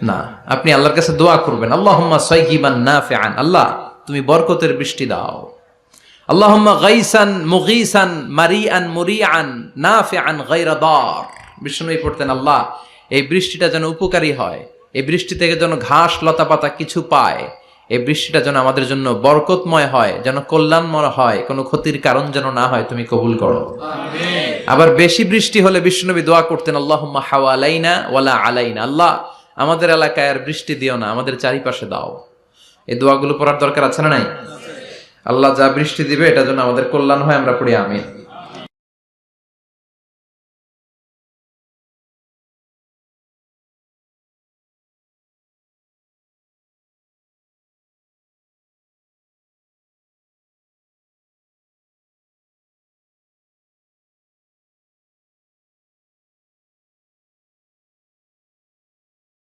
না, আপনি আল্লাহর কাছে দোয়া করবেন, আল্লাহুম্মা সাইয়িবান নাফিআন, আল্লাহ তুমি বরকতের বৃষ্টি দাও। আল্লাহুম্মা গাইসান মুগীসান মারিআন মুরিআন নাফিআন গায়রা দার। বিষ্ণুই পড়তেন, আল্লাহ এই বৃষ্টিটা যেন উপকারী হয়, এই বৃষ্টি থেকে যেন ঘাস লতা পাতা কিছু পায়, এই বৃষ্টিটা যেন আমাদের জন্য বরকতময় হয়, যেন কল্যাণময় হয়, কোনো ক্ষতির কারণ যেন না হয়, তুমি কবুল করো। আমিন। আবার বেশি বৃষ্টি হলে বিষ্ণুনবী দোয়া করতেন, আল্লাহুম্মা হাওয়ালাইনা ওয়ালা আলাইনা, আল্লাহ আমাদের এলাকায় আর বৃষ্টি দিও না, আমাদের চারিপাশে দাও। এই দোয়াগুলো পড়ার দরকার আছে না নাই? আল্লাহ যা বৃষ্টি দিবে এটা যেন আমাদের কল্যাণ হয়, আমরা পড়ি আমিন।